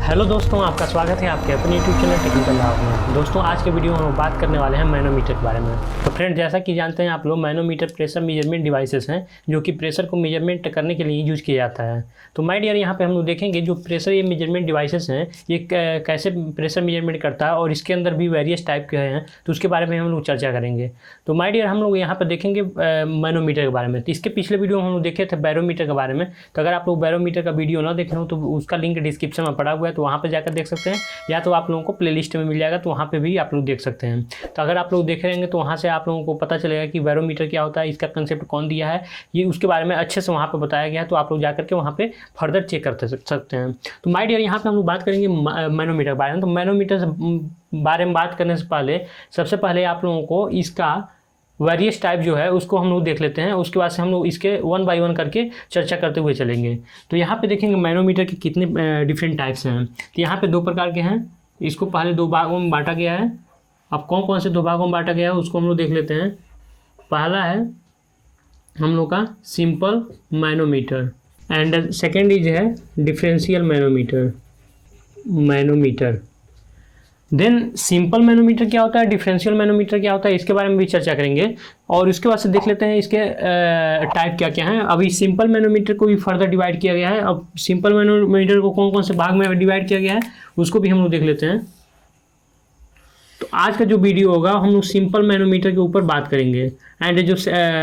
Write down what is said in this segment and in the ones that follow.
Hello दोस्तों, आपका स्वागत है आपके अपने यूट्यूब चैनल टेक्निकल लाभ में। दोस्तों आज के वीडियो में हम बात करने वाले हैं मैनोमीटर के बारे में। तो फ्रेंड, जैसा कि जानते हैं आप लोग, मैनोमीटर प्रेशर मेजरमेंट डिवाइसेस हैं जो कि प्रेशर को मेजरमेंट करने के लिए यूज किया जाता है। तो माय डियर, यहाँ पे हम लोग देखेंगे जो प्रेशर ये मेजरमेंट डिवाइसेस हैं ये कैसे प्रेशर मेजरमेंट करता है और इसके अंदर भी वेरियस टाइप के हैं, तो उसके बारे में हम लोग चर्चा करेंगे। तो माय डियर, हम लोग यहाँ पर देखेंगे मैनोमीटर के बारे में। तो इसके पिछले वीडियो में हम लोग देखे थे बैरोमीटर के बारे में। तो अगर आप लोग बैरोमीटर का वीडियो ना देखे हो तो उसका लिंक डिस्क्रिप्शन में पड़ा हुआ है, तो वहाँ पर जाकर देख सकते हैं, या तो आप लोगों को प्लेलिस्ट में मिल जाएगा, तो वहाँ पे भी आप लोग देख सकते हैं। तो अगर आप लोग देख रहेंगे तो वहाँ से आप लोगों को पता चलेगा कि बैरोमीटर क्या होता है, इसका कंसेप्ट कौन दिया है, ये उसके बारे में अच्छे से वहाँ पे बताया गया है। तो आप लोग जाकर के वहाँ पे फर्दर चेक कर सकते हैं। तो माय डियर, यहाँ पे हम लोग बात करेंगे मैनोमीटर के बारे में। तो मैनोमीटर बारे में बात करने से पहले सबसे पहले आप लोगों को इसका वेरियस टाइप जो है उसको हम लोग देख लेते हैं। उसके बाद से हम लोग इसके वन बाय वन करके चर्चा करते हुए चलेंगे। तो यहाँ पे देखेंगे मैनोमीटर के कितने डिफरेंट टाइप्स हैं। तो यहाँ पे दो प्रकार के हैं। इसको पहले दो भागों में बांटा गया है। अब कौन कौन से दो भागों में बांटा गया है उसको हम लोग देख लेते हैं। पहला है हम लोग का simple manometer and second is है differential manometer. Then simple manometer क्या होता है, डिफरेंशियल मैनोमीटर क्या होता है, इसके बारे में भी चर्चा करेंगे। और उसके बाद से देख लेते हैं इसके टाइप क्या क्या हैं। अभी सिंपल मैनोमीटर को भी फर्दर डिवाइड किया गया है। अब सिंपल मैनोमीटर को कौन कौन से भाग में डिवाइड किया गया है उसको भी हम लोग देख लेते हैं। तो आज का जो वीडियो होगा हम लोग सिंपल मैनोमीटर के ऊपर बात करेंगे एंड जो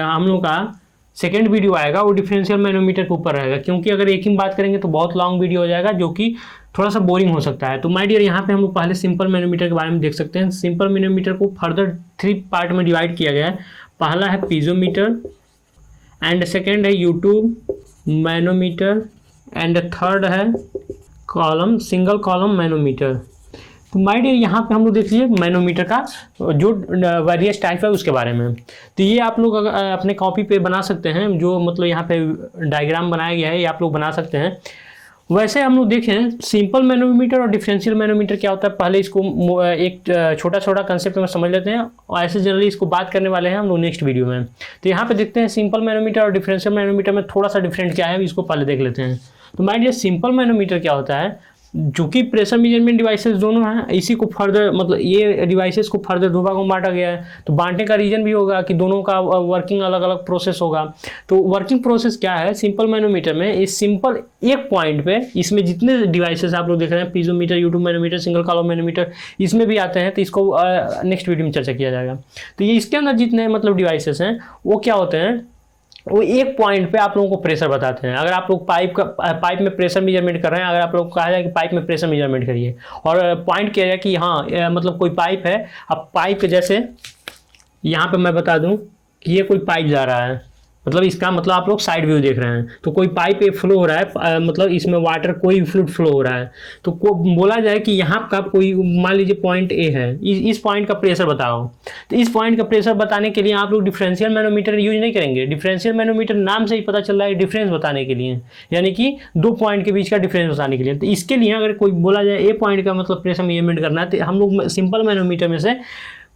हम लोग का सेकेंड वीडियो आएगा वो डिफरेंशियल मैनोमीटर के ऊपर रहेगा, क्योंकि अगर एक ही बात करेंगे तो बहुत लॉन्ग वीडियो हो जाएगा जो कि थोड़ा सा बोरिंग हो सकता है। तो माय डियर, यहाँ पे हम लोग पहले सिंपल मैनोमीटर के बारे में देख सकते हैं। सिंपल मैनोमीटर को फर्दर 3 पार्ट में डिवाइड किया गया है। पहला है पीजोमीटर एंड सेकेंड है यूट्यूब मैनोमीटर एंड थर्ड है सिंगल कॉलम मैनोमीटर। तो माय डियर, यहाँ पे हम लोग देख लीजिए मैनोमीटर का जो वेरियस टाइप है उसके बारे में। तो ये आप लोग अपने कॉपी पे बना सकते हैं, जो मतलब यहाँ पे डायग्राम बनाया गया है ये आप लोग बना सकते हैं। वैसे हम लोग देखें सिंपल मैनोमीटर और डिफरेंशियल मैनोमीटर क्या होता है, पहले इसको एक छोटा छोटा कंसेप्ट में समझ लेते हैं और ऐसे जनरली इसको बात करने वाले हैं हम लोग नेक्स्ट वीडियो में। तो यहाँ पे देखते हैं सिंपल मैनोमीटर और डिफरेंशियल मैनोमीटर में थोड़ा सा डिफरेंट क्या है, इसको पहले देख लेते हैं। तो माय डियर, सिंपल मैनोमीटर क्या होता है, जो कि प्रेशर मेजरमेंट डिवाइसेस दोनों हैं, इसी को फर्दर मतलब ये डिवाइसेस को फर्दर दो भागों में बांटा गया है। तो बांटने का रीजन भी होगा कि दोनों का वर्किंग अलग अलग प्रोसेस होगा। तो वर्किंग प्रोसेस क्या है सिंपल मैनोमीटर में, इस सिंपल एक पॉइंट पे इसमें जितने डिवाइसेस आप लोग देख रहे हैं, piezometer, U tube manometer, single column manometer, इसमें भी आते हैं। तो इसको नेक्स्ट वीडियो में चर्चा किया जाएगा। तो ये इसके अंदर जितने मतलब डिवाइसेस हैं वो क्या होते हैं, वो एक पॉइंट पे आप लोगों को प्रेशर बताते हैं। अगर आप लोग पाइप में प्रेशर मेजरमेंट कर रहे हैं, अगर आप लोग कहा जाए कि पाइप में प्रेशर मेजरमेंट करिए और पॉइंट किया जाए कि हाँ मतलब कोई पाइप है, अब पाइप के जैसे यहाँ पे मैं बता दूं कि ये कोई पाइप जा रहा है, मतलब इसका मतलब आप लोग साइड व्यू देख रहे हैं। तो कोई पाइप ये फ्लो हो रहा है, मतलब इसमें वाटर कोई फ्लूइड फ्लो हो रहा है। तो बोला जाए कि यहाँ का कोई मान लीजिए पॉइंट ए है, इस पॉइंट का प्रेशर बताओ। तो इस पॉइंट का प्रेशर बताने के लिए आप लोग डिफरेंशियल मैनोमीटर यूज नहीं करेंगे। डिफरेंशियल मैनोमीटर नाम से ही पता चल रहा है डिफरेंस बताने के लिए, यानी कि दो पॉइंट के बीच का डिफरेंस बताने के लिए। तो इसके लिए अगर कोई बोला जाए ए पॉइंट का मतलब प्रेशर मेजरमेंट करना है, तो हम लोग सिंपल मैनोमीटर में से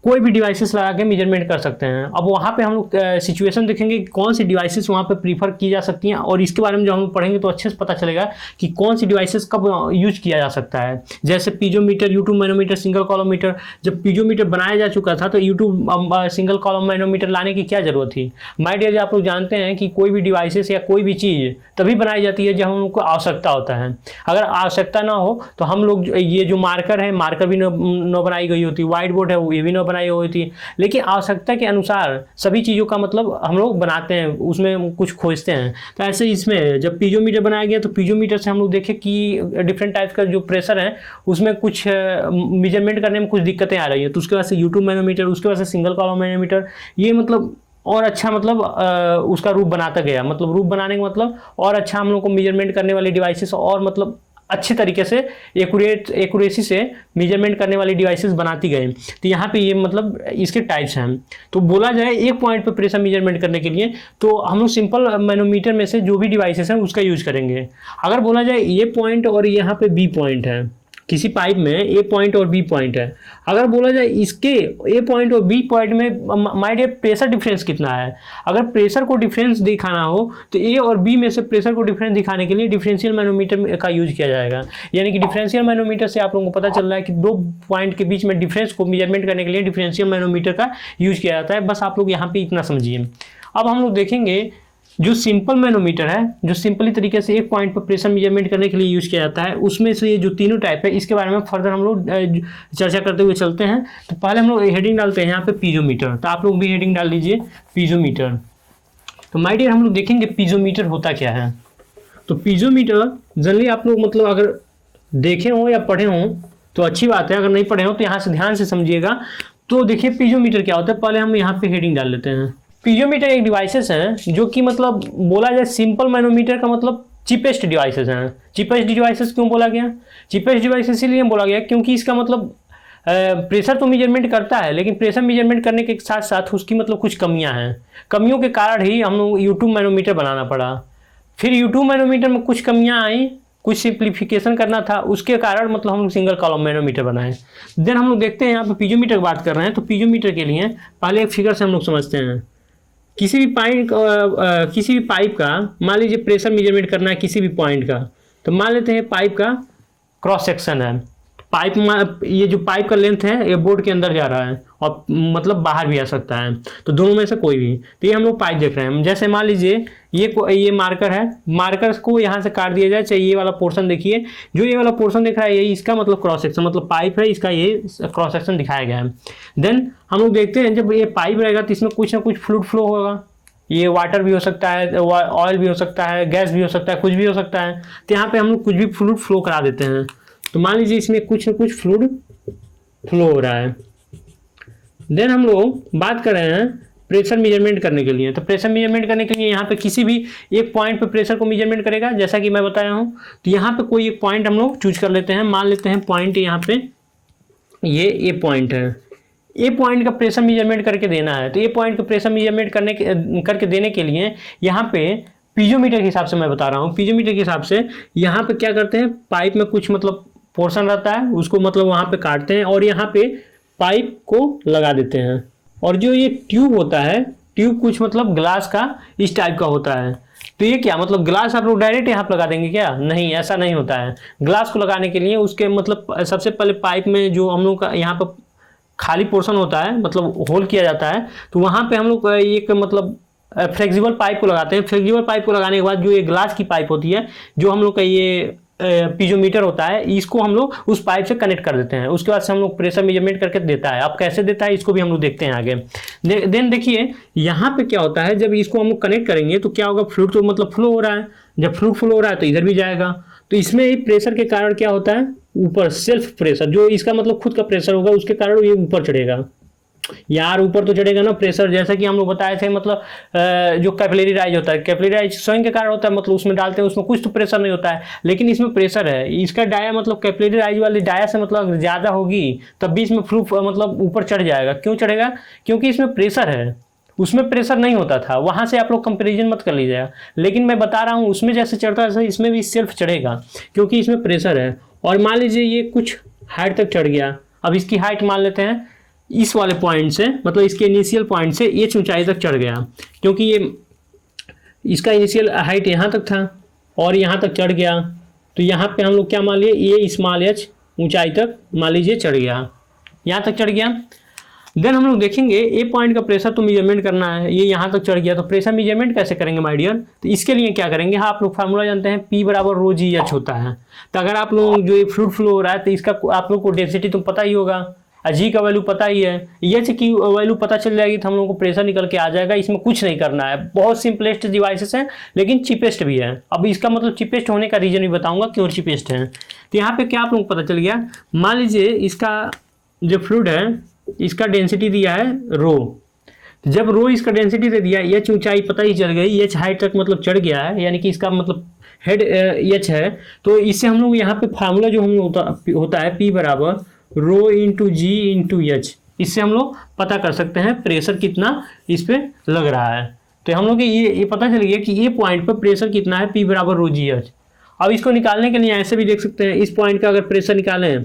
कोई भी डिवाइसेस लगा के मेजरमेंट कर सकते हैं। अब वहाँ पे हम लोग सिचुएशन देखेंगे कि कौन सी डिवाइसेस वहाँ पे प्रीफर की जा सकती हैं, और इसके बारे में जब हम लोग पढ़ेंगे तो अच्छे से पता चलेगा कि कौन सी डिवाइसेस कब यूज किया जा सकता है। जैसे piezometer, U tube manometer, single column meter. जब पीजोमीटर बनाया जा चुका था तो यूट्यूब सिंगल कॉलम मैनोमीटर लाने की क्या जरूरत थी। माय डियर, आप लोग जानते हैं कि कोई भी डिवाइसेस या कोई भी चीज़ तभी बनाई जाती है जब हम लोग को आवश्यकता होता है। अगर आवश्यकता ना हो तो हम लोग ये जो मार्कर है, मार्कर भी न बनाई गई होती, व्हाइट बोर्ड है ये भी न बनाई हुई थी। लेकिन आवश्यकता के अनुसार सभी चीज़ों का मतलब हम लोग बनाते हैं, उसमें कुछ खोजते हैं। तो ऐसे इसमें जब पीजोमीटर बनाया गया तो पीजोमीटर से हम लोग देखे कि डिफरेंट टाइप का जो प्रेशर है उसमें कुछ मेजरमेंट करने में कुछ दिक्कतें आ रही है। तो उसके बाद से यूट्यूब मैनोमीटर, उसके बाद से सिंगल कॉलम मैनोमीटर, ये मतलब और अच्छा मतलब उसका रूप बनाता गया। मतलब रूप बनाने का मतलब और अच्छा हम लोग को मेजरमेंट करने वाले डिवाइसेस और मतलब अच्छे तरीके से एक्यूरेसी से मेजरमेंट करने वाली डिवाइसेस बनाती गए। तो यहाँ पे ये मतलब इसके टाइप्स हैं। तो बोला जाए एक पॉइंट पे प्रेशर मेजरमेंट करने के लिए तो हम लोग सिंपल मैनोमीटर में से जो भी डिवाइसेस हैं उसका यूज करेंगे। अगर बोला जाए ये पॉइंट और यहाँ पे बी पॉइंट है, किसी पाइप में ए पॉइंट और बी पॉइंट है, अगर बोला जाए इसके ए पॉइंट और बी पॉइंट में माय डियर प्रेशर डिफरेंस कितना है, अगर प्रेशर को डिफरेंस दिखाना हो तो ए और बी में से प्रेशर को डिफरेंस दिखाने के लिए डिफरेंशियल मैनोमीटर का यूज किया जाएगा। यानी कि डिफरेंशियल मैनोमीटर से आप लोगों को पता चल रहा है कि दो पॉइंट के बीच में डिफरेंस को मेजरमेंट करने के लिए डिफरेंशियल मैनोमीटर का यूज किया जाता है। बस आप लोग यहाँ पे इतना समझिए। अब हम लोग देखेंगे जो सिंपल मैनोमीटर है, जो सिंपली तरीके से एक पॉइंट पर प्रेशर मेजरमेंट करने के लिए यूज किया जाता है, उसमें से ये जो तीनों टाइप है इसके बारे में फर्दर हम लोग चर्चा करते हुए चलते हैं। तो पहले हम लोग हेडिंग डालते हैं यहाँ पे पीजोमीटर, तो आप लोग भी हेडिंग डाल दीजिए पीजोमीटर। तो माय डियर हम लोग देखेंगे पीजोमीटर होता क्या है। तो पीजोमीटर जनरली आप लोग मतलब अगर देखे हों या पढ़े हों तो अच्छी बात है, अगर नहीं पढ़े हों तो यहाँ से ध्यान से समझिएगा। तो देखिए पीजोमीटर क्या होता है, पहले हम यहाँ पे हेडिंग डाल लेते हैं। पीजोमीटर एक डिवाइसेस हैं जो कि मतलब बोला जाए सिंपल मैनोमीटर का मतलब चीपेस्ट डिवाइसेस हैं। चीपेस्ट डिवाइसेस क्यों बोला गया? चीपेस्ट डिवाइस इसीलिए बोला गया क्योंकि इसका मतलब प्रेशर तो मेजरमेंट करता है, लेकिन प्रेशर मेजरमेंट करने के साथ साथ उसकी मतलब कुछ कमियां हैं। कमियों के कारण ही हम लोग यूट्यूब मैनोमीटर बनाना पड़ा। फिर यूट्यूब मैनोमीटर में कुछ कमियां आई, कुछ सिंप्लीफिकेशन करना था, उसके कारण मतलब हम लोग सिंगल कॉलम मैनोमीटर बनाए। देन हम लोग देखते हैं यहाँ पे पीजोमीटर की बात कर रहे हैं। तो पीजोमीटर के लिए पहले एक फिगर से हम लोग समझते हैं। किसी भी पाइप का मान लीजिए प्रेशर मेजरमेंट करना है किसी भी पॉइंट का, तो मान लेते हैं पाइप का क्रॉस सेक्शन है। पाइप ये जो पाइप का लेंथ है ये बोर्ड के अंदर जा रहा है और मतलब बाहर भी आ सकता है, तो दोनों में से कोई भी। तो ये हम लोग पाइप देख रहे हैं। जैसे मान लीजिए ये मार्कर है, मार्कर को यहाँ से काट दिया जाए, चाहे ये वाला पोर्शन देखिए, जो ये वाला पोर्शन दिख रहा है यही इसका मतलब क्रॉस सेक्शन, मतलब पाइप है, इसका ये क्रॉस सेक्शन दिखाया गया है। देन हम लोग देखते हैं जब ये पाइप रहेगा तो इसमें कुछ ना कुछ फ्लूइड फ्लो होगा। ये वाटर भी हो सकता है, ऑयल भी हो सकता है, गैस भी हो सकता है, कुछ भी हो सकता है। तो यहाँ पे हम लोग कुछ भी फ्लूइड फ्लो करा देते हैं। तो मान लीजिए इसमें कुछ ना कुछ फ्लूइड फ्लो हो रहा है। देन हम लोग बात कर रहे हैं प्रेशर मेजरमेंट करने के लिए। तो प्रेशर मेजरमेंट करने के लिए यहाँ पे किसी भी एक पॉइंट पे प्रेशर को मेजरमेंट करेगा, जैसा कि मैं बताया हूँ। तो यहाँ पे कोई एक पॉइंट हम लोग चूज कर लेते हैं। मान लेते हैं पॉइंट यहाँ पे ये ए पॉइंट है। ए पॉइंट का प्रेशर मेजरमेंट करके देना है। तो ए पॉइंट का प्रेशर मेजरमेंट करके देने के लिए यहाँ पे पीजोमीटर के हिसाब से मैं बता रहा हूँ, पीजोमीटर के हिसाब से यहाँ पे क्या करते हैं, पाइप में कुछ मतलब पोर्शन रहता है, उसको मतलब वहाँ पे काटते हैं और यहाँ पे पाइप को लगा देते हैं। और जो ये ट्यूब होता है, ट्यूब कुछ मतलब ग्लास का इस टाइप का होता है। तो ये क्या मतलब ग्लास आप लोग डायरेक्ट यहाँ पे लगा देंगे क्या? नहीं, ऐसा नहीं होता है। ग्लास को लगाने के लिए उसके मतलब सबसे पहले पाइप में जो हम लोग का यहाँ पर खाली पोर्शन होता है, मतलब होल किया जाता है, तो वहाँ पे हम लोग एक मतलब फ्लेक्सिबल पाइप को लगाते हैं। फ्लेक्सिबल पाइप को लगाने के बाद जो ये ग्लास की पाइप होती है, जो हम लोग का ये पीजोमीटर होता है, इसको हम लोग उस पाइप से कनेक्ट कर देते हैं। उसके बाद से हम लोग प्रेशर मेजरमेंट करके देता है। अब कैसे देता है इसको भी हम लोग देखते हैं आगे। देन देखिए यहाँ पे क्या होता है, जब इसको हम लोग कनेक्ट करेंगे तो क्या होगा, फ्लूइड तो मतलब फ्लो हो रहा है। जब फ्लूइड फ्लो हो रहा है तो इधर भी जाएगा। तो इसमें प्रेशर के कारण क्या होता है, ऊपर सेल्फ प्रेशर, जो इसका मतलब खुद का प्रेशर होगा, उसके कारण ये ऊपर चढ़ेगा। यार ऊपर तो चढ़ेगा ना प्रेशर, जैसा कि हम लोग बताए थे मतलब जो कैपिलरी राइज होता है, कैपिलरी राइज स्वयं के कारण होता है, मतलब उसमें डालते हैं, उसमें कुछ तो प्रेशर नहीं होता है, लेकिन इसमें प्रेशर है। इसका डाया मतलब कैपिलरी राइज वाली डाया से मतलब ज़्यादा होगी, तब भी इसमें फ्लूइड मतलब ऊपर चढ़ जाएगा। क्यों चढ़ेगा? क्योंकि इसमें प्रेशर है, उसमें प्रेशर नहीं होता था। वहाँ से आप लोग कंपेरिजन मत कर लीजिएगा, लेकिन मैं बता रहा हूँ उसमें जैसे चढ़ता है इसमें भी सेल्फ चढ़ेगा, क्योंकि इसमें प्रेशर है। और मान लीजिए ये कुछ हाइट तक चढ़ गया। अब इसकी हाइट मान लेते हैं इस वाले पॉइंट से, मतलब इसके इनिशियल पॉइंट से ये ऊंचाई तक चढ़ गया, क्योंकि ये इसका इनिशियल हाइट यहाँ तक था और यहाँ तक चढ़ गया। तो यहाँ पे हम लोग क्या मान लिए, ये स्मॉल एच ऊंचाई तक मान लीजिए चढ़ गया, यहाँ तक चढ़ गया। देन हम लोग देखेंगे ए पॉइंट का प्रेशर तो मेजरमेंट करना है, ये यहाँ तक चढ़ गया, तो प्रेशर मेजरमेंट कैसे करेंगे माय डियर? तो इसके लिए क्या करेंगे, हाँ आप लोग फार्मूला जानते हैं, P बराबर रो जी एच होता है। तो अगर आप लोग जो ये फ्लूइड फ्लो हो रहा है तो इसका आप लोग को डेंसिटी तो पता ही होगा, जी का वैल्यू पता ही है, एच की वैल्यू पता चल जाएगी तो हम लोगों को प्रेशर निकल के आ जाएगा। इसमें कुछ नहीं करना है, बहुत सिंपलेस्ट डिवाइसेस हैं लेकिन चीपेस्ट भी है। अब इसका मतलब चीपेस्ट होने का रीजन भी बताऊंगा क्यों चीपेस्ट है। तो यहाँ पे क्या आप लोगों को पता चल गया, मान लीजिए इसका जो फ्लूइड है इसका डेंसिटी दिया है रो। जब रो इसका डेंसिटी दे दिया, एच ऊंचाई पता ही चल गई, एच हाइट तक मतलब चढ़ गया है, यानी कि इसका मतलब हेड एच है। तो इससे हम लोग यहाँ पे फार्मूला जो हम लोग होता है P बराबर रो इंटू जी इंटू एच, इससे हम लोग पता कर सकते हैं प्रेशर कितना इस पर लग रहा है। तो हम लोग ये पता चल गया कि ये पॉइंट पर प्रेशर कितना है, P बराबर रो जी एच। अब इसको निकालने के लिए ऐसे भी देख सकते हैं, इस पॉइंट का अगर प्रेशर निकालें,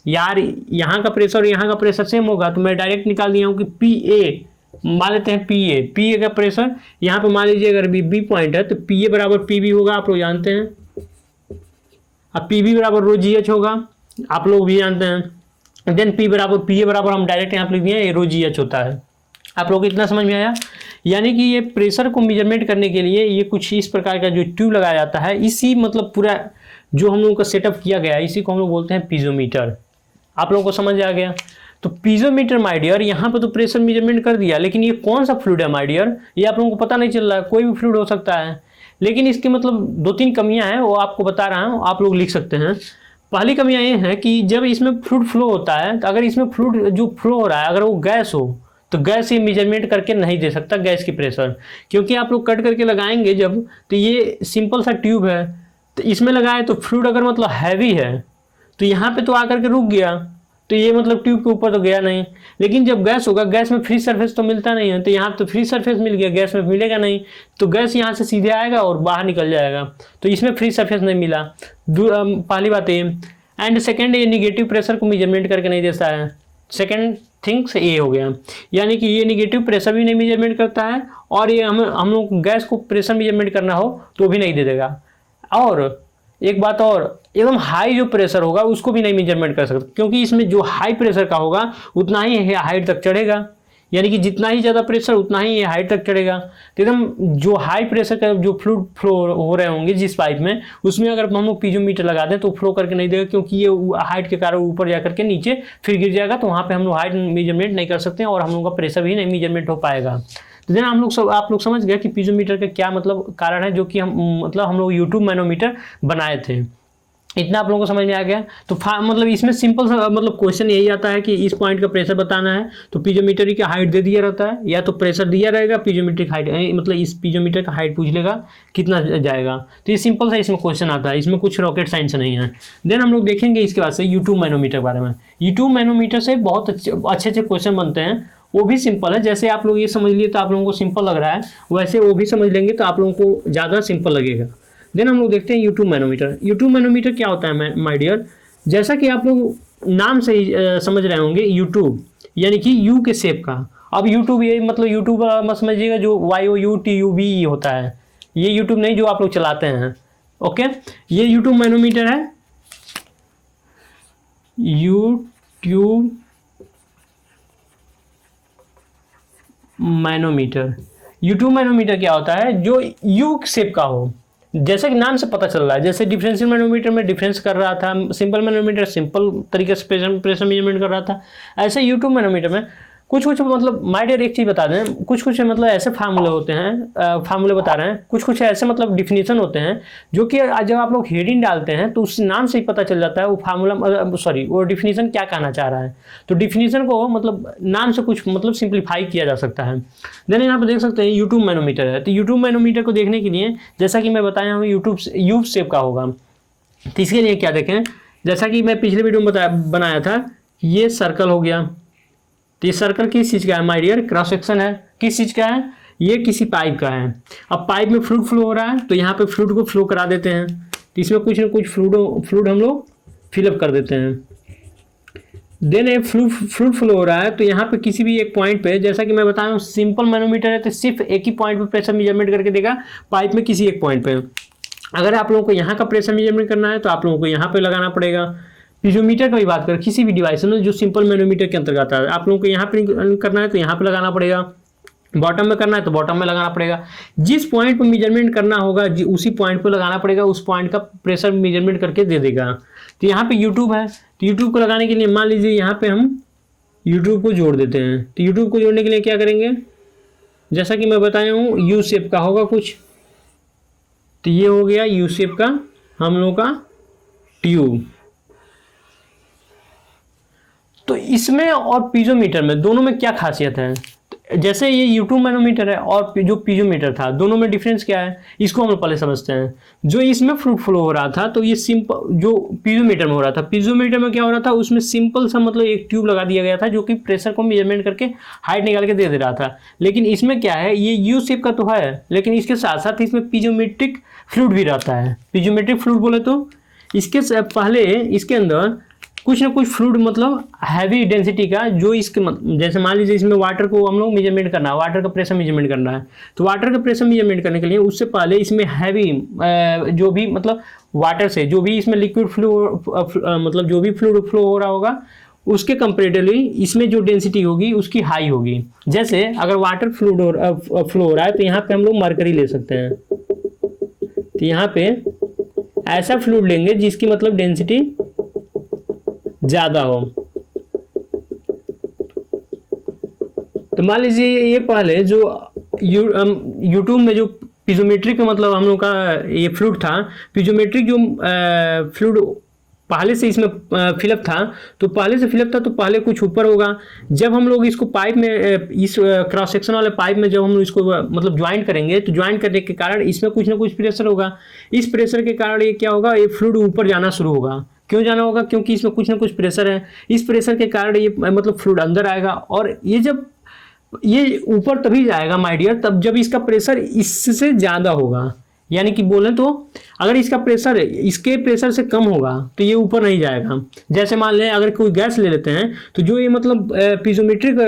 यार यहाँ का प्रेशर और यहाँ का प्रेशर सेम होगा, तो मैं डायरेक्ट निकाल दिया हूँ कि पी ए, मान लेते हैं पी ए का प्रेशर, यहाँ पे मान लीजिए अगर बी पॉइंट है तो पी ए बराबर पी बी होगा, आप लोग जानते हैं। अब पी बी बराबर रो जी एच होगा, आप लोग भी जानते हैं। देन पी बराबर पी ए बराबर हम डायरेक्ट यहाँ पे लिख दिए रो जी एच होता है। आप लोग को इतना समझ में आया? यानी कि ये प्रेशर को मेजरमेंट करने के लिए ये कुछ इस प्रकार का जो ट्यूब लगाया जाता है, इसी मतलब पूरा जो हम लोगों का सेटअप किया गया है, इसी को हम लोग बोलते हैं पीजोमीटर। आप लोगों को समझ आ गया? तो पीजोमीटर माय डियर, यहाँ पे तो प्रेशर मेजरमेंट कर दिया, लेकिन ये कौन सा फ्लूइड है माय डियर, ये आप लोगों को पता नहीं चल रहा है। कोई भी फ्लूइड हो सकता है, लेकिन इसके मतलब 2-3 कमियां हैं, वो आपको बता रहा हूँ, आप लोग लिख सकते हैं। पहली कमियां ये है कि जब इसमें फ्लूइड फ्लो होता है, तो अगर इसमें फ्लूइड जो फ्लो हो रहा है अगर वो गैस हो, तो गैस ये मेजरमेंट करके नहीं दे सकता गैस की प्रेशर, क्योंकि आप लोग कट करके लगाएंगे जब, तो ये सिंपल सा ट्यूब है, तो इसमें लगाए तो फ्लूइड अगर मतलब हैवी है तो यहाँ पे तो आकर के रुक गया, तो ये मतलब ट्यूब के ऊपर तो गया नहीं। लेकिन जब गैस होगा, गैस में फ्री सरफेस तो मिलता नहीं है, तो यहाँ तो फ्री सरफेस मिल गया, गैस में मिलेगा नहीं, तो गैस यहाँ से सीधे आएगा और बाहर निकल जाएगा, तो इसमें फ्री सरफेस नहीं मिला। पहली बात ये। एंड सेकेंड, ये निगेटिव प्रेशर को मेजरमेंट करके नहीं देता है। सेकेंड थिंग्स ये हो गया, यानी कि ये निगेटिव प्रेशर भी नहीं मेजरमेंट करता है, और ये हम लोग गैस को प्रेशर मेजरमेंट करना हो तो भी नहीं दे देगा। और एक बात और, एकदम हाई जो प्रेशर होगा उसको भी नहीं मेजरमेंट कर सकते, क्योंकि इसमें जो हाई प्रेशर का होगा उतना ही हाइट तक चढ़ेगा, यानी कि जितना ही ज़्यादा प्रेशर उतना ही ये हाइट तक चढ़ेगा। तो एकदम जो हाई प्रेशर का जो फ्लूइड फ्लो हो रहे होंगे जिस पाइप में, उसमें अगर हम लोग पीजोमीटर लगा दें तो फ्लो करके नहीं देगा, क्योंकि ये हाइट के कारण ऊपर जा करके नीचे फिर गिर जाएगा, तो वहाँ पे हम लोग हाइट मेजरमेंट नहीं कर सकते और हम लोग का प्रेशर भी नहीं मेजरमेंट हो पाएगा। तो देन आप लोग समझ गए कि पीजोमीटर का क्या मतलब कारण है, जो कि हम लोग यूट्यूब मैनोमीटर बनाए थे। इतना आप लोगों को समझ में आ गया? तो मतलब इसमें सिंपल सा मतलब क्वेश्चन यही आता है कि इस पॉइंट का प्रेशर बताना है, तो पीजोमीटर की हाइट दे दिया रहता है, या तो प्रेशर दिया रहेगा, पीजोमीटर की हाइट मतलब इस पीजोमीटर का हाइट पूछ लेगा कितना जाएगा। तो ये सिंपल सा इसमें क्वेश्चन आता है, इसमें कुछ रॉकेट साइंस नहीं है। देन हम लोग देखेंगे इसके बाद से यूट्यूब मैनोमीटर के बारे में। यूट्यूब मैनोमीटर से बहुत अच्छे क्वेश्चन बनते हैं, वो भी सिंपल है। जैसे आप लोग ये समझ लिए तो आप लोगों को सिंपल लग रहा है, वैसे वो भी समझ लेंगे तो आप लोगों को ज़्यादा सिंपल लगेगा। देन हम लोग देखते हैं यूट्यूब मैनोमीटर। यूट्यूब मैनोमीटर क्या होता है माय डियर? जैसा कि आप लोग नाम से ही समझ रहे होंगे, यूट्यूब यानी कि यू के शेप का। अब यूट्यूब ये मतलब यूट्यूब मत समझिएगा जो YOUTUBE होता है, ये यूट्यूब नहीं जो आप लोग चलाते हैं। ओके, ये यूट्यूब मैनोमीटर है, यूट्यूब मैनोमीटर। यूट्यूब मैनोमीटर क्या होता है? जो यू शेप का हो, जैसे कि नाम से पता चल रहा है। जैसे डिफरेंशियल मैनोमीटर में डिफरेंस कर रहा था, सिंपल मैनोमीटर सिंपल तरीके से प्रेशर मेजरमेंट कर रहा था, ऐसे यूट्यूब मैनोमीटर में कुछ मतलब माय डियर एक चीज़ बता दें, कुछ मतलब ऐसे फार्मूले होते हैं, फार्मूले बता रहे हैं, कुछ ऐसे मतलब डिफिनीशन होते हैं जो कि जब आप लोग हेडिंग डालते हैं तो उस नाम से ही पता चल जाता है वो फार्मूला वो डिफिनीशन क्या कहना चाह रहा है। तो डिफिनीशन को मतलब नाम से कुछ मतलब सिंप्लीफाई किया जा सकता है। देन यहाँ पर देख सकते हैं यूट्यूब मैनोमीटर है। तो यूट्यूब मैनोमीटर को देखने के लिए जैसा कि मैं बताया हूँ यूट्यूब शेप का होगा। तो इसके लिए क्या देखें, जैसा कि मैं पिछले वीडियो में बनाया था, ये सर्कल हो गया। तो ये सर्कल किस चीज़ का है माय डियर? क्रॉस सेक्शन है। किस चीज़ का है? ये किसी पाइप का है। अब पाइप में फ्लूइड फ्लो हो रहा है, तो यहाँ पे फ्लूइड को फ्लो करा देते हैं, तो इसमें कुछ ना कुछ फ्लूइड हम लोग फिलअप कर देते हैं। देन ये फ्लूइड फ्लो हो रहा है, तो यहाँ पे किसी भी एक पॉइंट पे, जैसा कि मैं बता रहा हूँ सिंपल मैनोमीटर है तो सिर्फ एक ही पॉइंट पे प्रेशर मेजरमेंट करके देगा, पाइप में किसी एक पॉइंट पे। अगर आप लोगों को यहाँ का प्रेशर मेजरमेंट करना है तो आप लोगों को यहाँ पे लगाना पड़ेगा। पीजोमीटर की बात करें, किसी भी डिवाइस में जो सिंपल मैनोमीटर के अंतर्गत आता है, आप लोगों को यहाँ पे करना है तो यहाँ पे लगाना पड़ेगा, बॉटम में करना है तो बॉटम में लगाना पड़ेगा। जिस पॉइंट पर मेजरमेंट करना होगा उसी पॉइंट पर लगाना पड़ेगा, उस पॉइंट का प्रेशर मेजरमेंट करके दे देगा। तो यहाँ पे यूट्यूब है, तो यूट्यूब को लगाने के लिए मान लीजिए यहाँ पे हम यूट्यूब को जोड़ देते हैं। तो यूट्यूब को जोड़ने के लिए क्या करेंगे, जैसा कि मैं बताया हूँ यू शेप का होगा कुछ, तो ये हो गया यू शेप का हम लोग का ट्यूब। तो इसमें और पीजोमीटर में दोनों में क्या खासियत है? तो जैसे ये U2 मैनोमीटर है और जो पीजोमीटर था, दोनों में डिफरेंस क्या है इसको हम लोग पहले समझते हैं। जो इसमें फ्लूइड फ्लो हो रहा था तो ये सिंपल, जो पीजोमीटर में हो रहा था, पीजोमीटर में क्या हो रहा था, उसमें सिंपल सा मतलब एक ट्यूब लगा दिया गया था जो कि प्रेशर को मेजरमेंट करके हाइट निकाल के दे रहा था। लेकिन इसमें क्या है, ये यू शेप का तो है, लेकिन इसके साथ साथ इसमें पीजोमेट्रिक फ्लूइड भी रहता है। पीजोमेट्रिक फ्लूइड बोले तो इसके पहले इसके अंदर कुछ ना कुछ फ्लूइड मतलब हैवी डेंसिटी का, जो इसके जैसे मान लीजिए इसमें वाटर को हम लोग मेजरमेंट करना है, वाटर का प्रेशर मेजरमेंट करना है, तो वाटर का प्रेशर मेजरमेंट करने के लिए उससे पहले इसमें हैवी जो भी मतलब वाटर से जो भी इसमें लिक्विड मतलब जो भी फ्लूइड फ्लो हो रहा होगा उसके कंपेरेटिवली इसमें जो डेंसिटी होगी उसकी हाई होगी। जैसे अगर वाटर फ्लूइड फ्लो हो रहा है तो यहाँ पे हम लोग मरकरी ले सकते हैं, तो यहाँ पे ऐसा फ्लूइड लेंगे जिसकी मतलब डेंसिटी ज्यादा हो। तो मान लीजिए ये पहले जो यूट्यूब में जो पीजोमेट्रिक मतलब हम लोग का ये फ्लूइड था, पीजोमेट्रिक जो फ्लूइड पहले से इसमें फिलअप था, तो पहले से फिलअप था तो पहले कुछ ऊपर होगा। जब हम लोग इसको पाइप में इस क्रॉस सेक्शन वाले पाइप में जब हम लोग इसको मतलब ज्वाइन करेंगे तो ज्वाइन करने के कारण इसमें कुछ ना कुछ प्रेशर होगा। इस प्रेशर के कारण ये क्या होगा, ये फ्लूइड ऊपर जाना शुरू होगा। क्यों जाना होगा, क्योंकि इसमें कुछ ना कुछ प्रेशर है। इस प्रेशर के कारण ये मतलब फ्लूइड अंदर आएगा और ये जब ये ऊपर तभी जाएगा माय डियर, तब जब इसका प्रेशर इससे ज़्यादा होगा। यानी कि बोलें तो अगर इसका प्रेशर इसके प्रेशर से कम होगा तो ये ऊपर नहीं जाएगा। जैसे मान लें अगर कोई गैस ले लेते हैं तो जो ये मतलब पीजोमेट्रिक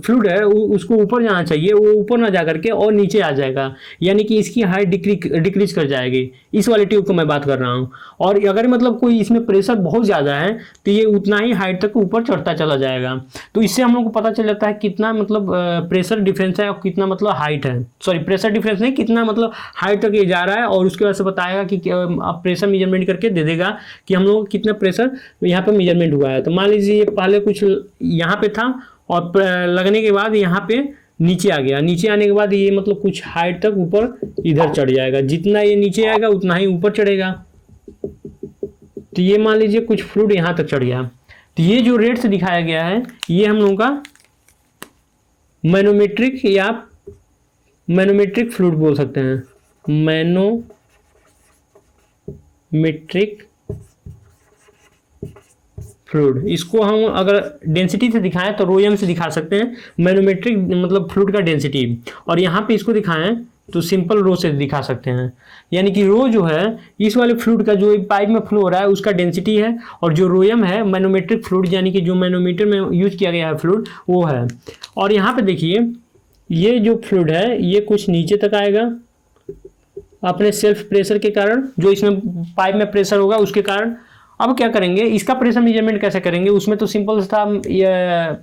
फ्लूइड है उसको ऊपर जाना चाहिए, वो ऊपर ना जा करके और नीचे आ जाएगा, यानी कि इसकी हाइट डिक्रीज कर जाएगी। इस वाले ट्यूब को मैं बात कर रहा हूँ। और अगर मतलब कोई इसमें प्रेशर बहुत ज़्यादा है तो ये उतना ही हाइट तक ऊपर चढ़ता चला जाएगा। तो इससे हम लोग को पता चल जाता है कितना मतलब प्रेशर डिफरेंस है और कितना मतलब हाइट है, सॉरी प्रेशर डिफरेंस नहीं, कितना मतलब हाइट तक ये जा रहा है। और उसके बाद से बताएगा कि आप प्रेशर मेजरमेंट करके दे देगा कि हम लोग कितना प्रेशर यहाँ पे मेजरमेंट हुआ है। तो मान लीजिए पहले कुछ यहाँ पे था और लगने के बाद यहाँ पे नीचे आ गया, नीचे आने के बाद ये मतलब कुछ हाइट तक ऊपर इधर चढ़ जाएगा। जितना ये नीचे आएगा उतना ही ऊपर चढ़ेगा। तो ये मान लीजिए कुछ फ्लूइड यहाँ तक चढ़ गया। तो ये जो रेट से दिखाया गया है ये हम लोगों का मैनोमेट्रिक या मैनोमेट्रिक फ्लूइड बोल सकते हैं। मैनोमेट्रिक फ्लूइड, इसको हम अगर डेंसिटी से दिखाएं तो रोयम से दिखा सकते हैं मैनोमेट्रिक मतलब फ्लूइड का डेंसिटी, और यहाँ पे इसको दिखाएं तो सिंपल रो से दिखा सकते हैं। यानी कि रो जो है इस वाले फ्लूइड का जो पाइप में फ्लो हो रहा है उसका डेंसिटी है, और जो रोयम है मैनोमेट्रिक फ्लूइड यानी कि जो मैनोमीटर में यूज किया गया है फ्लूइड वो है। और यहाँ पे देखिए ये जो फ्लूइड है ये कुछ नीचे तक आएगा अपने सेल्फ प्रेशर के कारण, जो इसमें पाइप में प्रेशर होगा उसके कारण। अब क्या करेंगे, इसका प्रेशर मेजरमेंट कैसे करेंगे, उसमें तो सिंपल था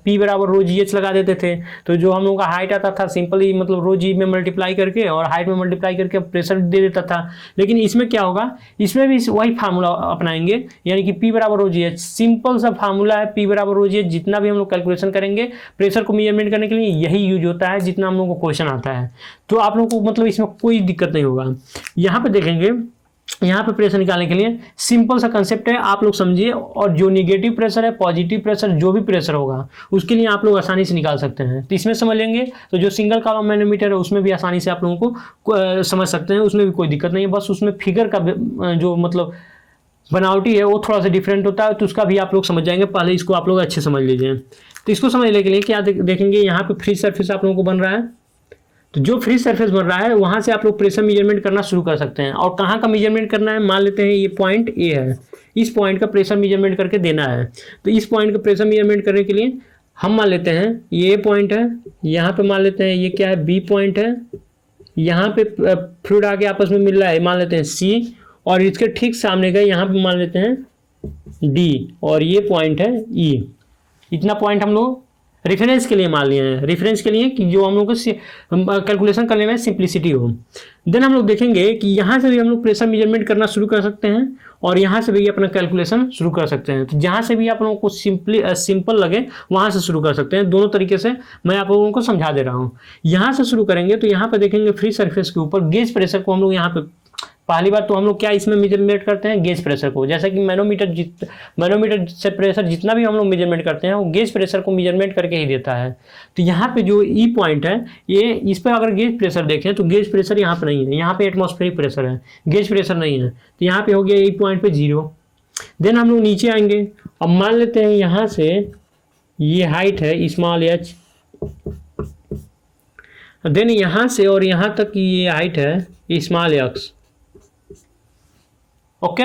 P बराबर रो जी एच लगा देते थे। तो जो हम लोग का हाइट आता था सिंपली मतलब रो जी में मल्टीप्लाई करके और हाइट में मल्टीप्लाई करके प्रेशर दे देता था। लेकिन इसमें क्या होगा, इसमें भी वही फार्मूला अपनाएंगे, यानी कि P बराबर रो जी एच, सिंपल सा फार्मूला है P बराबर रो जी एच। जितना भी हम लोग कैलकुलेशन करेंगे प्रेशर को मेजरमेंट करने के लिए यही यूज होता है जितना हम लोग को क्वेश्चन आता है। तो आप लोग को मतलब इसमें कोई दिक्कत नहीं होगा। यहाँ पे देखेंगे, यहाँ पे प्रेशर निकालने के लिए सिंपल सा कंसेप्ट है, आप लोग समझिए। और जो नेगेटिव प्रेशर है, पॉजिटिव प्रेशर, जो भी प्रेशर होगा उसके लिए आप लोग आसानी से निकाल सकते हैं। तो इसमें समझ लेंगे तो जो सिंगल कॉलम मैनोमीटर है उसमें भी आसानी से आप लोगों को समझ सकते हैं, उसमें भी कोई दिक्कत नहीं है। बस उसमें फिगर का जो मतलब बनावटी है वो थोड़ा सा डिफरेंट होता है, तो उसका भी आप लोग समझ जाएंगे। पहले इसको आप लोग अच्छे समझ लीजिए। तो इसको समझने के लिए क्या देखेंगे, यहाँ पे फ्री सरफेस आप लोगों को बन रहा है। तो जो फ्री सरफेस बन रहा है वहाँ से आप लोग प्रेशर मेजरमेंट करना शुरू कर सकते हैं। और कहाँ का मेजरमेंट करना है, मान लेते हैं ये पॉइंट ए है, इस पॉइंट का प्रेशर मेजरमेंट करके देना है। तो इस पॉइंट का प्रेशर मेजरमेंट करने के लिए हम मान लेते हैं ये पॉइंट है, यहाँ पे मान लेते हैं ये क्या है, बी पॉइंट है। यहाँ पे फ्लूइड आके आपस में मिल रहा है, मान लेते हैं सी, और इसके ठीक सामने का यहाँ पे मान लेते हैं डी, और ये पॉइंट है ई। इतना पॉइंट हम लोग रेफरेंस के लिए मान लिए हैं, रेफरेंस के लिए कि जो हम लोग को कैलकुलेशन करने में सिंप्लिसिटी हो। देन हम लोग देखेंगे कि यहाँ से भी हम लोग प्रेशर मेजरमेंट करना शुरू कर सकते हैं और यहाँ से भी अपना कैलकुलेशन शुरू कर सकते हैं। तो जहाँ से भी आप लोगों को सिंपल लगे वहाँ से शुरू कर सकते हैं। दोनों तरीके से मैं आप लोगों को समझा दे रहा हूँ। यहाँ से शुरू करेंगे तो यहाँ पर देखेंगे फ्री सरफेस के ऊपर गेज प्रेशर को हम लोग यहाँ पे पहली बात तो हम लोग क्या इसमें मेजरमेंट करते हैं, गेज प्रेशर को। जैसा कि मैनोमीटर से प्रेशर जितना भी हम लोग मेजरमेंट करते हैं वो गेज प्रेशर को मेजरमेंट करके ही देता है। तो यहाँ पे जो ई पॉइंट है ये, इस पर अगर गेज प्रेशर देखें तो गेज प्रेशर यहाँ पे नहीं है, यहाँ पे एटमॉस्फेरिक प्रेशर है, गेज प्रेशर नहीं है। तो यहाँ पे हो गया ई पॉइंट पे 0। देन हम लोग नीचे आएंगे। अब मान लेते हैं यहाँ से ये हाइट है स्मॉल h, देन यहाँ से और यहाँ तक की ये हाइट है स्मॉल x। ओके,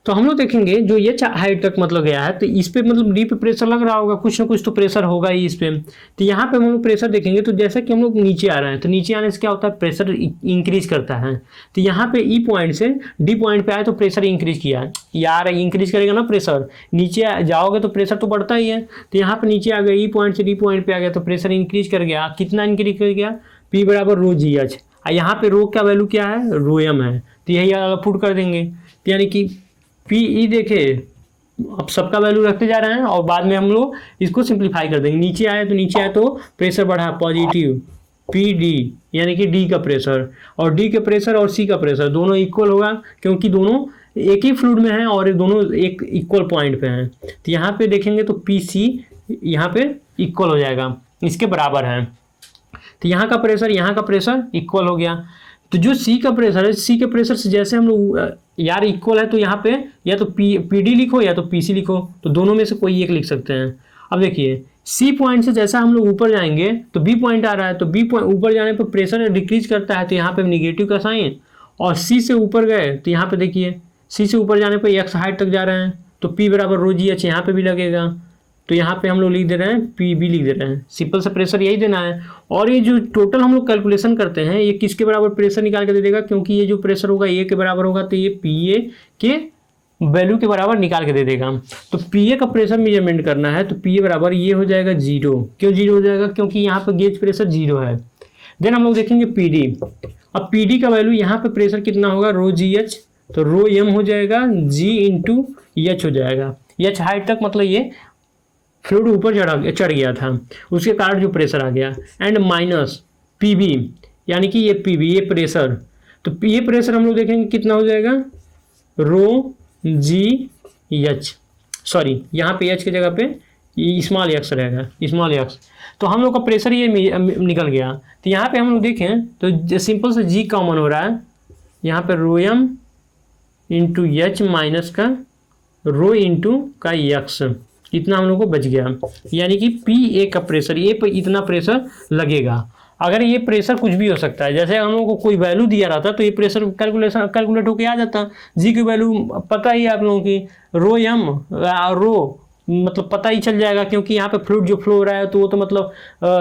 तो हम लोग देखेंगे जो ये हाइट तक मतलब गया है तो इस पे मतलब डी पे प्रेशर लग रहा होगा, कुछ ना कुछ तो प्रेशर होगा ही इस पे। तो यहाँ पे हम लोग प्रेशर देखेंगे तो जैसा कि हम लोग नीचे आ रहे हैं तो नीचे आने से क्या होता है, प्रेशर इंक्रीज करता है। तो यहाँ पे ई पॉइंट से डी पॉइंट पे आए तो प्रेशर इंक्रीज किया है, यार इंक्रीज करेगा ना प्रेशर, नीचे जाओगे तो प्रेशर तो बढ़ता ही है। तो यहाँ पे नीचे आ गया, ई पॉइंट से डी पॉइंट पे आ गया तो प्रेशर इंक्रीज कर गया। कितना इंक्रीज कर गया, P बराबर रो जी एच। यहाँ पे रो का वैल्यू क्या है, रो एम है। तो यही पुट कर देंगे। तो यानी कि पी ई देखे, अब सबका वैल्यू रखते जा रहे हैं और बाद में हम लोग इसको सिंप्लीफाई कर देंगे। नीचे आए तो प्रेशर बढ़ा, पॉजिटिव पी डी, यानी कि डी का प्रेशर, और डी का प्रेशर और सी का प्रेशर दोनों इक्वल होगा क्योंकि दोनों एक ही फ्लूइड में हैं और दोनों एक इक्वल पॉइंट पे हैं। तो यहाँ पे देखेंगे तो पी सी यहाँ पे इक्वल हो जाएगा, इसके बराबर है। तो यहाँ का प्रेशर इक्वल हो गया। तो जो सी का प्रेशर है, सी के प्रेशर से जैसे हम लोग यार इक्वल है तो यहाँ पे या तो पी डी लिखो या तो पी सी लिखो, तो दोनों में से कोई एक लिख सकते हैं। अब देखिए सी पॉइंट से जैसा हम लोग ऊपर जाएंगे तो बी पॉइंट आ रहा है, तो बी पॉइंट ऊपर जाने पर प्रेशर डिक्रीज करता है, तो यहाँ पे निगेटिव का साइन। और सी से ऊपर गए तो यहाँ पे देखिए सी से ऊपर जाने पर एक्स हाइट तक जा रहे हैं तो पी बराबर रो जी एच यहाँ पे भी लगेगा। तो यहाँ पे हम लोग लिख दे रहे हैं पी बी लिख दे रहे हैं, सिंपल सा प्रेशर यही देना है। और ये जो टोटल हम लोग कैलकुलेशन करते हैं ये किसके बराबर प्रेशर निकाल के दे देगा, क्योंकि ये जो प्रेशर होगा ए के बराबर होगा तो ये पी ए के वैल्यू के बराबर निकाल के दे देगा। तो पी ए का प्रेशर मेजरमेंट करना है तो पी ए बराबर ये हो जाएगा 0। क्यों 0 हो जाएगा, क्योंकि यहाँ पे गेज प्रेशर 0 है। देन हम लोग देखेंगे पी डी। अब पी डी का वैल्यू यहाँ पे प्रेशर कितना होगा, रो जी एच, तो रो एम हो जाएगा जी इंटू एच हो जाएगा। एच हाइट तक मतलब ये फ्लूइड ऊपर चढ़ गया था, उसके कारण जो प्रेशर आ गया, एंड माइनस पी बी, यानी कि ये पी बी ये प्रेशर। तो ये प्रेशर हम लोग देखेंगे कितना हो जाएगा, रो जी एच, सॉरी यहाँ पे एच की जगह पे स्मॉल एक्स रहेगा, स्मॉल एक्स। तो हम लोग का प्रेशर ये निकल गया। तो यहाँ पे हम लोग देखें तो सिंपल से जी कॉमन हो रहा है, यहाँ पे रो एम इंटू एच माइनस का रो इंटू का एक्स, इतना हम लोग को बच गया। यानी कि पी ए का प्रेशर, ये पे इतना प्रेशर लगेगा। अगर ये प्रेशर कुछ भी हो सकता है, जैसे हम लोग को कोई वैल्यू दिया रहता तो ये प्रेशर कैलकुलेट होके आ जाता। जी की वैल्यू पता ही है आप लोगों की, रो एम रो मतलब पता ही चल जाएगा, क्योंकि यहाँ पे फ्लूइड जो फ्लो हो रहा है तो वो तो मतलब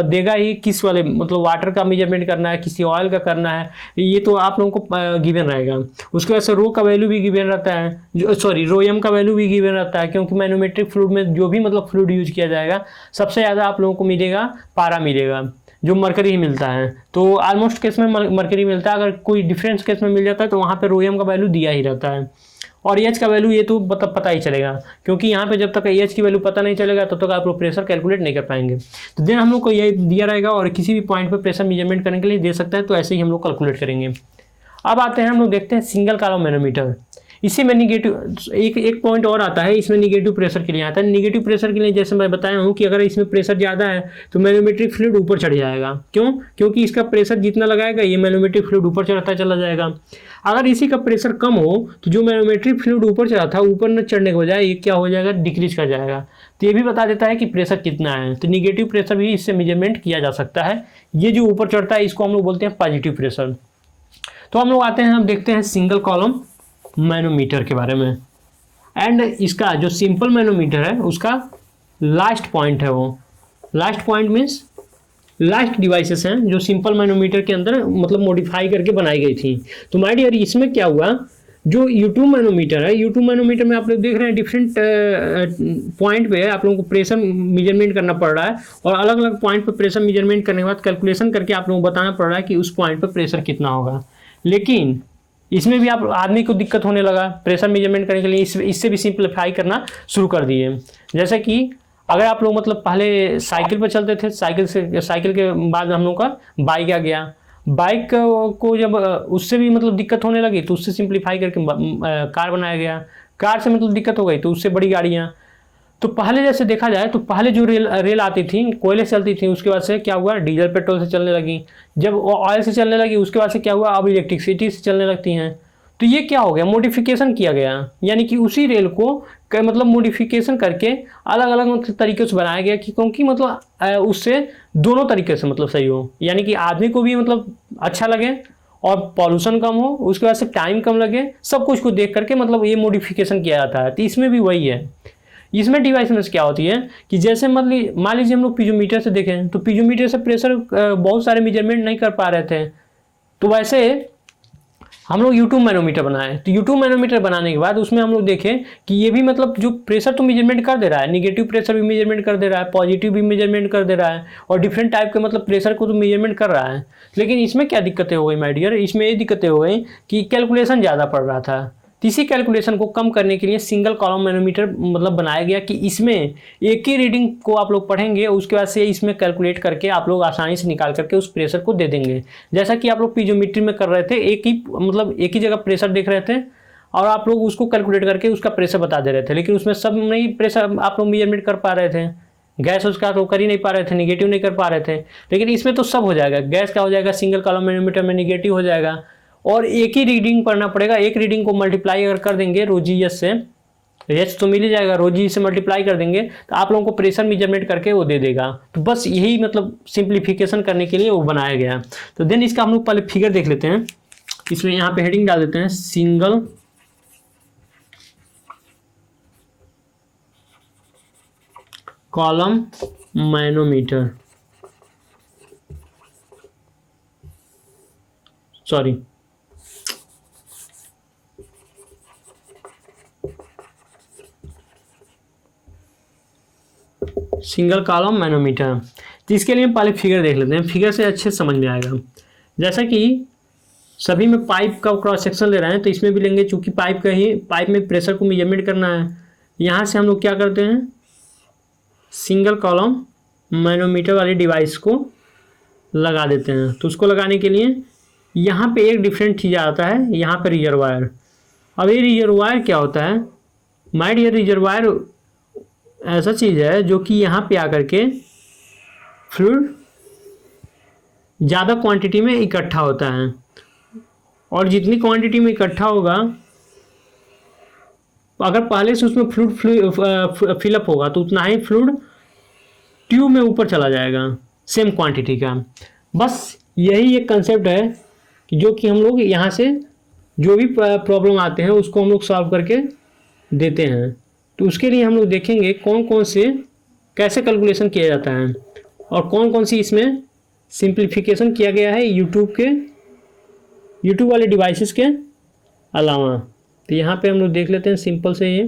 देगा ही किस वाले, मतलब वाटर का मेजरमेंट करना है, किसी ऑयल का करना है, ये तो आप लोगों को गिवन रहेगा। उसके बाद से रो का वैल्यू भी गिवन रहता है, जो सॉरी रो एम का वैल्यू भी गिवन रहता है, क्योंकि मैनोमेट्रिक फ्लूइड में जो भी मतलब फ्लूइड यूज किया जाएगा सबसे ज़्यादा आप लोगों को मिलेगा पारा मिलेगा, जो मरकरी ही मिलता है। तो ऑलमोस्ट केस में मरकरी मिलता है, अगर कोई डिफरेंस केस में मिल जाता है तो वहाँ पर रो एम का वैल्यू दिया ही रहता है। और एच का वैल्यू ये तो मतलब पता ही चलेगा, क्योंकि यहाँ पे जब तक एच की वैल्यू पता नहीं चलेगा तब तक आप लोग प्रेशर कैलकुलेट नहीं कर पाएंगे। तो देन हम लोग को ये दिया रहेगा और किसी भी पॉइंट पे प्रेशर मेजरमेंट करने के लिए दे सकता है, तो ऐसे ही हम लोग कैलकुलेट करेंगे। अब आते हैं हम लोग देखते हैं सिंगल कॉलम मैनोमीटर। इसी में निगेटिव एक पॉइंट और आता है, इसमें निगेटिव प्रेशर के लिए आता है। निगेटिव प्रेशर के लिए जैसे मैं बताया हूँ कि अगर इसमें प्रेशर ज़्यादा है तो मैनोमेट्रिक फ्लूइड ऊपर चढ़ जाएगा। क्यों, क्योंकि इसका प्रेशर जितना लगाएगा ये मैनोमेट्रिक फ्लूइड ऊपर चढ़ता चला जाएगा। अगर इसी का प्रेशर कम हो तो जो मैनोमेट्रिक फ्लूइड ऊपर चढ़ा था ऊपर न चढ़ने के बजाय ये क्या हो जाएगा, डिक्रीज कर जाएगा। तो ये भी बता देता है कि प्रेशर कितना है। तो निगेटिव प्रेशर भी इससे मेजरमेंट किया जा सकता है। ये जो ऊपर चढ़ता है इसको हम लोग बोलते हैं पॉजिटिव प्रेशर। तो हम लोग आते हैं, हम देखते हैं सिंगल कॉलम मैनोमीटर के बारे में। एंड इसका जो सिंपल मैनोमीटर है उसका लास्ट पॉइंट है, वो last point means last devices हैं जो सिंपल मैनोमीटर के अंदर मतलब मॉडिफाई करके बनाई गई थी। तो माय डियर इसमें क्या हुआ, जो U2 मैनोमीटर है, U2 मैनोमीटर में आप लोग देख रहे हैं डिफरेंट पॉइंट पे आप लोगों को प्रेशर मेजरमेंट करना पड़ रहा है, और अलग अलग पॉइंट पे प्रेशर मेजरमेंट करने के बाद कैलकुलेशन करके आप लोगों को बताना पड़ रहा है कि उस पॉइंट पे प्रेशर कितना होगा। लेकिन इसमें भी आप आदमी को दिक्कत होने लगा प्रेशर मेजरमेंट करने के लिए, इससे भी सिंप्लीफाई करना शुरू कर दिए। जैसे कि अगर आप लोग मतलब पहले साइकिल पर चलते थे, साइकिल के बाद हम लोग का बाइक आ गया। बाइक को जब उससे भी मतलब दिक्कत होने लगी तो उससे सिंप्लीफाई करके कार बनाया गया। कार से मतलब दिक्कत हो गई तो उससे बड़ी गाड़ियाँ। तो पहले जैसे देखा जाए तो पहले जो रेल आती थी कोयले से चलती थी, उसके बाद से क्या हुआ, डीजल पेट्रोल से चलने लगी। जब वो ऑयल से चलने लगी उसके बाद से क्या हुआ, अब इलेक्ट्रिसिटी से चलने लगती हैं। तो ये क्या हो गया, मॉडिफिकेशन किया गया, यानी कि उसी रेल को मतलब मॉडिफिकेशन करके अलग अलग मतलब तरीके से बनाया गया कि क्योंकि मतलब उससे दोनों तरीके से मतलब सही हो, यानी कि आदमी को भी मतलब अच्छा लगे और पॉल्यूशन कम हो, उसके बाद से टाइम कम लगे, सब कुछ को देख करके मतलब ये मॉडिफिकेशन किया जाता है। तो इसमें भी वही है। इसमें डिवाइस में क्या होती है कि जैसे मतलब मान लीजिए हम लोग पीजोमीटर से देखें तो पीजोमीटर से प्रेशर बहुत सारे मेजरमेंट नहीं कर पा रहे थे, तो वैसे हम लोग यूट्यूब मैनोमीटर बनाए। तो यूट्यूब मैनोमीटर बनाने के बाद उसमें हम लोग देखें कि ये भी मतलब जो प्रेशर तो मेजरमेंट कर दे रहा है, निगेटिव प्रेशर भी मेजरमेंट कर दे रहा है, पॉजिटिव भी मेजरमेंट कर दे रहा है, और डिफरेंट टाइप के मतलब प्रेशर को तो मेजरमेंट कर रहा है। लेकिन इसमें क्या दिक्कतें हो गई माय डियर, इसमें ये दिक्कतें हो गई कि कैलकुलेशन ज़्यादा पड़ रहा था। तो इसी कैलकुलेशन को कम करने के लिए सिंगल कॉलम मैनोमीटर मतलब बनाया गया कि इसमें एक ही रीडिंग को आप लोग पढ़ेंगे, उसके बाद से इसमें कैलकुलेट करके आप लोग आसानी से निकाल करके उस प्रेशर को दे देंगे। जैसा कि आप लोग पीजोमीट्री में कर रहे थे, एक ही जगह प्रेशर देख रहे थे और आप लोग उसको कैलकुलेट करके उसका प्रेशर बता दे रहे थे, लेकिन उसमें सब नहीं प्रेशर आप लोग मेजरमेंट कर पा रहे थे। गैस उसका तो कर ही नहीं पा रहे थे, निगेटिव नहीं कर पा रहे थे। लेकिन इसमें तो सब हो जाएगा, गैस का हो जाएगा, सिंगल कॉलम मैनोमीटर में निगेटिव हो जाएगा और एक ही रीडिंग पढ़ना पड़ेगा। एक रीडिंग को मल्टीप्लाई अगर कर देंगे रोजी एस से, एच तो मिल ही जाएगा, रोजी से मल्टीप्लाई कर देंगे तो आप लोगों को प्रेशर मेजरमेंट करके वो दे देगा। तो बस यही मतलब सिंप्लीफिकेशन करने के लिए वो बनाया गया। तो देन इसका हम लोग पहले फिगर देख लेते हैं। इसमें यहाँ पे हेडिंग डाल देते हैं single column manometer, sorry single column manometer. तो इसके लिए पहले फिगर देख लेते हैं, फिगर से अच्छे समझ में आएगा। जैसा कि सभी में पाइप का क्रॉस सेक्शन ले रहे हैं तो इसमें भी लेंगे, चूंकि पाइप में प्रेशर को मेजरमेंट करना है। यहाँ से हम लोग क्या करते हैं, सिंगल कॉलम मैनोमीटर वाली डिवाइस को लगा देते हैं। तो उसको लगाने के लिए यहाँ पे एक डिफरेंट चीज़ आता है, यहाँ पे रिजर्वायर। अब ये रिजर्वायर क्या होता है माय डियर, रिजर्वायर ऐसा चीज़ है जो कि यहाँ पे आकर के फ्लूइड ज़्यादा क्वांटिटी में इकट्ठा होता है, और जितनी क्वांटिटी में इकट्ठा होगा, अगर पहले से उसमें फ्लूइड फिलअप होगा तो उतना ही फ्लूइड ट्यूब में ऊपर चला जाएगा सेम क्वांटिटी का। बस यही एक कंसेप्ट है कि जो कि हम लोग यहाँ से जो भी प्रॉब्लम आते हैं उसको हम लोग सॉल्व करके देते हैं। तो उसके लिए हम लोग देखेंगे कौन कौन से कैसे कैलकुलेशन किया जाता है और कौन कौन सी इसमें सिंप्लीफिकेशन किया गया है यूट्यूब वाले डिवाइसेस के अलावा। तो यहाँ पे हम लोग देख लेते हैं सिंपल से। ये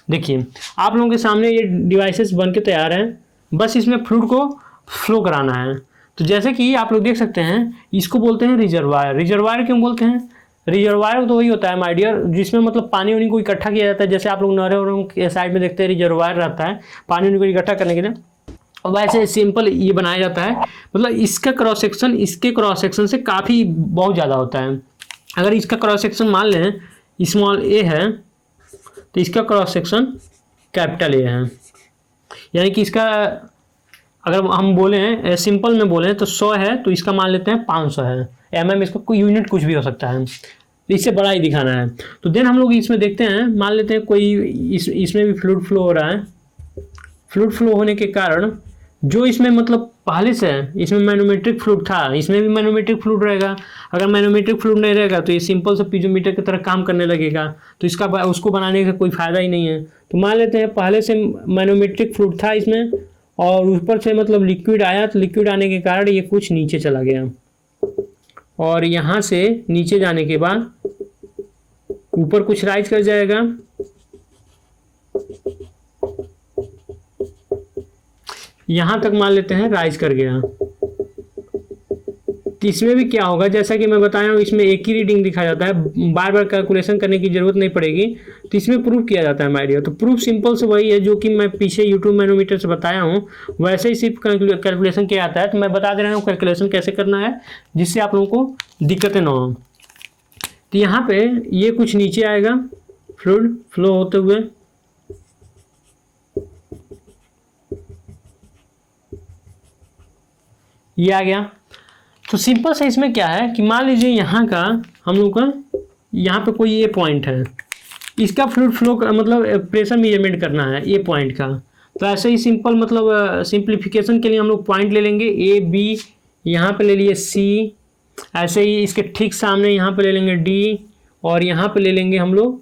देखिए आप लोगों के सामने ये डिवाइसेस बन के तैयार हैं, बस इसमें फ्लूइड को फ्लो कराना है। तो जैसे कि आप लोग देख सकते हैं, इसको बोलते हैं रिजर्वायर। रिजर्वायर क्यों बोलते हैं, रिजर्वायर तो वही होता है माय डियर जिसमें मतलब पानी उनी को इकट्ठा किया जाता है। जैसे आप लोग नहरों के साइड में देखते हैं रिजर्वायर रहता है पानी उनी को इकट्ठा करने के लिए, और वैसे सिंपल ये बनाया जाता है। मतलब इसका क्रॉस सेक्शन इसके क्रॉस सेक्शन से काफ़ी बहुत ज़्यादा होता है। अगर इसका क्रॉस सेक्शन मान लें स्मॉल ए है तो इसका क्रॉस सेक्शन कैपिटल ए है, यानी कि इसका अगर हम बोलें सिंपल में बोलें तो 100 है तो इसका मान लेते हैं 500 है। mm इसका कोई यूनिट कुछ भी हो सकता है, तो इससे बड़ा ही दिखाना है। तो देन हम लोग इसमें देखते हैं, मान लेते हैं कोई इसमें भी फ्लूइड फ्लो हो रहा है। फ्लूइड फ्लो होने के कारण जो इसमें मतलब पहले से इसमें मैनोमेट्रिक फ्लूइड था, इसमें भी मैनोमेट्रिक फ्लूइड रहेगा। अगर मैनोमेट्रिक फ्लूइड नहीं रहेगा तो ये सिंपल से पीजोमीटर की तरह काम करने लगेगा, तो इसका उसको बनाने का कोई फ़ायदा ही नहीं है। तो मान लेते हैं पहले से मैनोमेट्रिक फ्लूइड था इसमें, और ऊपर से मतलब लिक्विड आया, तो लिक्विड आने के कारण ये कुछ नीचे चला गया, और यहाँ से नीचे जाने के बाद ऊपर कुछ राइज कर जाएगा। यहाँ तक मान लेते हैं राइज कर गया। तो इसमें भी क्या होगा, जैसा कि मैं बताया हूँ, इसमें एक ही रीडिंग दिखा जाता है, बार बार कैलकुलेशन करने की ज़रूरत नहीं पड़ेगी। तो इसमें प्रूफ किया जाता है माय डियर। तो प्रूफ सिंपल से वही है जो कि मैं पीछे यूट्यूब मैनोमीटर से बताया हूँ, वैसे ही सिर्फ कैलकुलेशन किया जाता है। तो मैं बता दे रहा हूँ कैलकुलेशन कैसे करना है, जिससे आप लोगों को दिक्कतें ना हो। तो यहाँ पे ये कुछ नीचे आएगा फ्लूइड फ्लो होते हुए, ये आ गया। तो सिंपल से इसमें क्या है कि मान लीजिए यहाँ का हम लोग का यहाँ पे कोई ये पॉइंट है, इसका फ्लूइड फ्लो का मतलब प्रेशर मेजरमेंट करना है ए पॉइंट का। तो ऐसे ही सिंपल मतलब सिंप्लीफिकेशन के लिए हम लोग पॉइंट ले लेंगे ए बी, यहाँ पे ले लिए सी, ऐसे ही इसके ठीक सामने यहाँ पे ले लेंगे डी, और यहाँ पे ले लेंगे हम लोग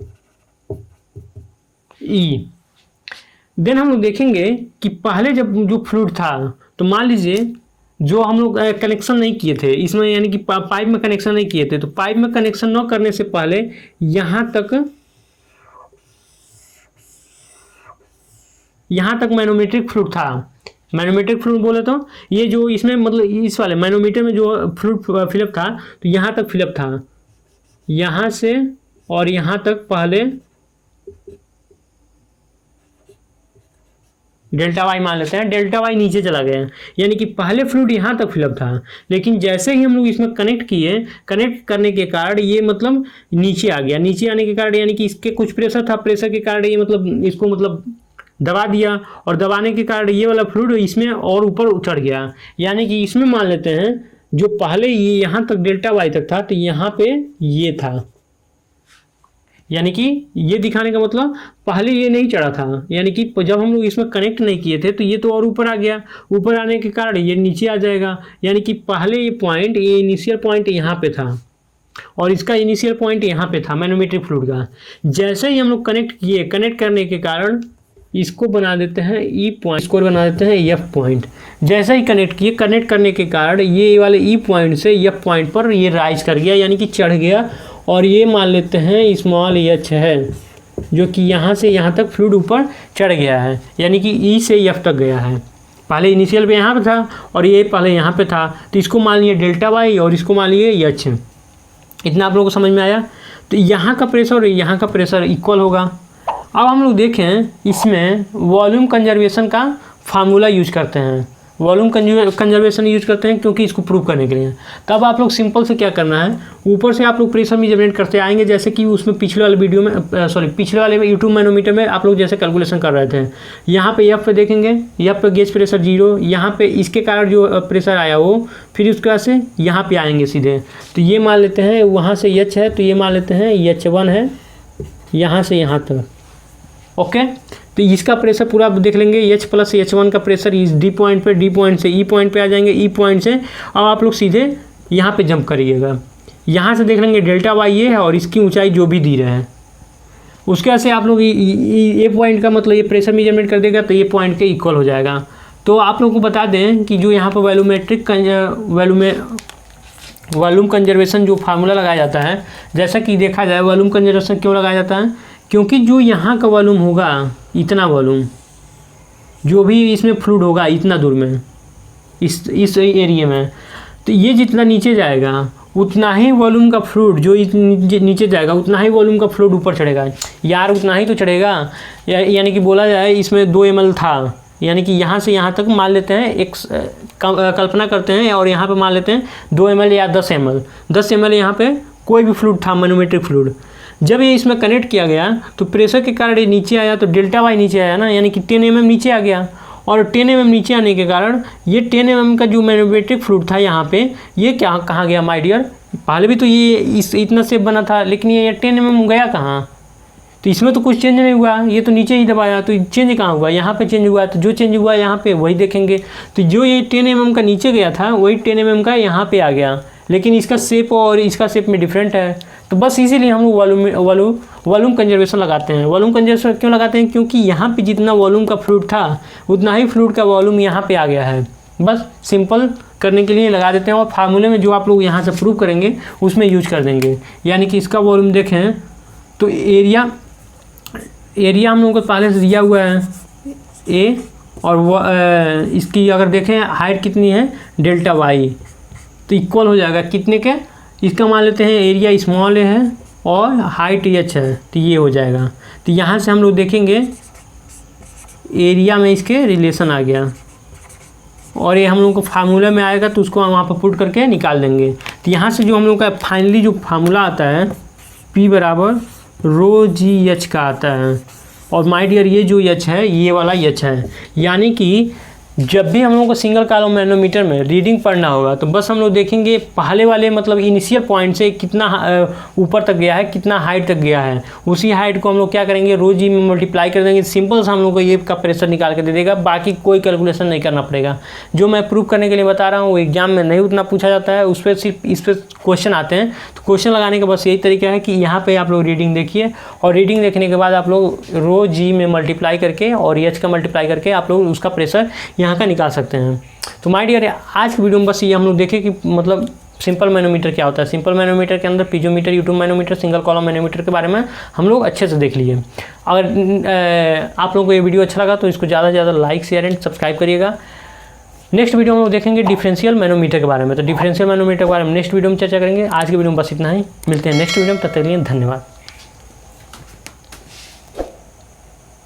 ई। देन हम लोग देखेंगे कि पहले जब जो फ्लूइड था, तो मान लीजिए जो हम लोग कनेक्शन नहीं किए थे इसमें, यानी कि पाइप में कनेक्शन नहीं किए थे, तो पाइप में कनेक्शन न करने से पहले यहाँ तक मैनोमेट्रिक फ्लूइड था। मैनोमेट्रिक फ्लूइड बोले तो ये जो इसमें मतलब इस वाले मैनोमीटर में जो फ्लूइड फिलअप था, तो यहाँ तक फिलअप था, यहाँ से और यहाँ तक पहले डेल्टा वाई मान लेते हैं, डेल्टा वाई नीचे चला गया, यानी कि पहले फ्लूइड यहाँ तक फिलअप था, लेकिन जैसे ही हम लोग इसमें कनेक्ट किए, कनेक्ट करने के कारण ये मतलब नीचे आ गया। नीचे आने के कारण यानी कि इसके कुछ प्रेशर था, प्रेशर के कारण ये मतलब इसको मतलब दबा दिया, और दबाने के कारण ये वाला फ्लूइड इसमें और ऊपर चढ़ गया। यानी कि इसमें मान लेते हैं जो पहले ये यहाँ तक डेल्टा वाई तक था, तो यहाँ पे ये था, यानी कि ये दिखाने का मतलब पहले ये नहीं चढ़ा था, यानी कि जब हम लोग इसमें कनेक्ट नहीं किए थे तो ये तो और ऊपर आ गया, ऊपर आने के कारण ये नीचे आ जाएगा। यानी कि पहले ये पॉइंट, ये इनिशियल पॉइंट यहाँ पे था और इसका इनिशियल पॉइंट यहाँ पे था मैनोमेट्रिक फ्लूइड का। जैसे ही हम लोग कनेक्ट किए, कनेक्ट करने के कारण इसको बना देते हैं ई पॉइंट, इसको बना देते हैं एफ पॉइंट। जैसे ही कनेक्ट किए, कनेक्ट करने के कारण ये वाले ई पॉइंट से एफ पॉइंट पर ये राइज कर गया, यानी कि चढ़ गया, और ये मान लेते हैं स्मॉल एच है, जो कि यहाँ से यहाँ तक फ्लूइड ऊपर चढ़ गया है, यानी कि ई से एफ तक गया है। पहले इनिशियल पे यहाँ पे था और ये पहले यहाँ पे था, तो इसको मान लिए डेल्टा वाई और इसको मान लिए एच। इतना आप लोगों को समझ में आया। तो यहाँ का प्रेशर और यहाँ का प्रेशर इक्वल होगा। अब हम लोग देखें इसमें वॉल्यूम कंजर्वेशन का फार्मूला यूज करते हैं, वॉल्यूम कंजर्वेशन यूज करते हैं क्योंकि इसको प्रूव करने के लिए। तब आप लोग सिंपल से क्या करना है, ऊपर से आप लोग प्रेशर मेजरमेंट करते आएंगे, जैसे कि उसमें पिछले वाले वीडियो में पिछले वाले में यूट्यूब मैनोमीटर में आप लोग जैसे कैलकुलेशन कर रहे थे। यहाँ पे एफ पे देखेंगे, एफ पे गेज प्रेशर 0, यहाँ पे इसके कारण जो प्रेशर आया वो, फिर उसके बाद से यहाँ पे आएंगे सीधे। तो ये मान लेते हैं वहाँ से एच है, तो ये मान लेते हैं H1 है यहाँ से यहाँ तक। ओके, तो इसका प्रेशर पूरा देख लेंगे, H प्लस H1 का प्रेशर इस डी पॉइंट पे, डी पॉइंट से ई पॉइंट पे आ जाएंगे, ई पॉइंट से अब आप लोग सीधे यहाँ पे जंप करिएगा। यहाँ से देख लेंगे डेल्टा वाई ये है और इसकी ऊंचाई जो भी दी रहे हैं, उसके बाद से आप लोग ये पॉइंट का मतलब ये प्रेशर मेजरमेंट कर देगा, तो ये पॉइंट के इक्वल हो जाएगा। तो आप लोगों को बता दें कि जो यहाँ पर वॉल्यूम कंजर्वेशन जो फार्मूला लगाया जाता है, जैसा कि देखा जाए वॉल्यूम कंजर्वेशन क्यों लगाया जाता है, क्योंकि जो यहाँ का वॉल्यूम होगा, इतना वॉल्यूम जो भी इसमें फ्लूइड होगा इतना दूर में, इस एरिया में, तो ये जितना नीचे जाएगा उतना ही वॉल्यूम का फ्लूइड जो नीचे जाएगा उतना ही वॉल्यूम का फ्लूइड ऊपर चढ़ेगा। यार उतना ही तो चढ़ेगा, यानी कि बोला जाए इसमें 2 ml था, यानी कि यहाँ से यहाँ तक मान लेते हैं एक कल्पना करते हैं, और यहाँ पे मान लेते हैं 2 ml या 10 ml यहाँ पे कोई भी फ्लूइड था, मैनोमेट्रिक फ्लूइड। जब ये इसमें कनेक्ट किया गया तो प्रेशर के कारण ये नीचे आया, तो डेल्टा वाई नीचे आया ना, यानी कि 10 mm नीचे आ गया, और 10 mm नीचे आने के कारण ये 10 mm का जो मैनोमेट्रिक फ्लूइड था यहाँ पे, ये क्या कहाँ गया माय डियर, पहले भी तो ये इतना शेप बना था, लेकिन ये 10 mm गया कहाँ, तो इसमें तो कुछ चेंज नहीं हुआ, ये तो नीचे ही दबाया, तो चेंज कहाँ हुआ, यहाँ पे चेंज हुआ, तो जो चेंज हुआ यहाँ पे वही देखेंगे। तो जो ये 10 mm का नीचे गया था वही 10 mm का यहाँ पे आ गया, लेकिन इसका शेप और इसका शेप में डिफरेंट है। तो बस इसीलिए हम लोग वॉल्यूम कंजर्वेशन लगाते हैं। वॉल्यूम कंजर्वेशन क्यों लगाते हैं, क्योंकि यहाँ पे जितना वॉल्यूम का फ्लूइड था उतना ही फ्लूइड का वॉल्यूम यहाँ पे आ गया है। बस सिंपल करने के लिए लगा देते हैं, और फार्मूले में जो आप लोग यहाँ से प्रूव करेंगे उसमें यूज कर देंगे। यानी कि इसका वॉल्यूम देखें तो एरिया हम लोगों को पहले से दिया हुआ है ए, और इसकी अगर देखें हाइट कितनी है डेल्टा वाई, तो इक्वल हो जाएगा कितने के, इसका मान लेते हैं एरिया स्मॉल ए है और हाइट एच है, तो ये हो जाएगा। तो यहाँ से हम लोग देखेंगे एरिया में इसके रिलेशन आ गया, और ये हम लोग को फार्मूला में आएगा तो उसको हम वहाँ पर पुट करके निकाल देंगे। तो यहाँ से जो हम लोग का फाइनली जो फार्मूला आता है P बराबर रो जी एच का आता है। और माय डियर ये जो एच है ये वाला एच है, यानी कि जब भी हम लोगों को सिंगल कॉलम मैनोमीटर में रीडिंग पढ़ना होगा तो बस हम लोग देखेंगे पहले वाले मतलब इनिशियल पॉइंट से कितना ऊपर तक गया है, कितना हाइट तक गया है, उसी हाइट को हम लोग क्या करेंगे रो जी में मल्टीप्लाई कर देंगे। सिंपल से हम लोग को ये का प्रेशर निकाल के दे देगा, बाकी कोई कैलकुलेशन नहीं करना पड़ेगा। जो मैं प्रूव करने के लिए बता रहा हूँ वो एग्जाम में नहीं उतना पूछा जाता है, उस पर सिर्फ इस पर क्वेश्चन आते हैं। तो क्वेश्चन लगाने का बस यही तरीका है कि यहाँ पर आप लोग रीडिंग देखिए, और रीडिंग देखने के बाद आप लोग रो जी में मल्टीप्लाई करके और एच का मल्टीप्लाई करके आप लोग उसका प्रेशर यहाँ का निकाल सकते हैं। तो माय डियर आज की वीडियो में बस ये हम लोग देखें कि मतलब सिंपल मैनोमीटर क्या होता है। सिंपल मैनोमीटर के अंदर piezometer, U tube manometer, single column manometer के बारे में हम लोग अच्छे से देख लिए। अगर आप लोगों को ये वीडियो अच्छा लगा तो इसको ज़्यादा से ज़्यादा लाइक, शेयर एंड सब्सक्राइब करिएगा। नेक्स्ट वीडियो में हम लोग देखेंगे डिफरेंशियल मैनोमीटर के बारे में। तो डिफरेंशियल मैनोमीटर के बारे में नेक्स्ट वीडियो में चर्चा करेंगे। आज की वीडियो में बस इतना ही, मिलते हैं नेक्स्ट वीडियो में, तब तक के लिए धन्यवाद।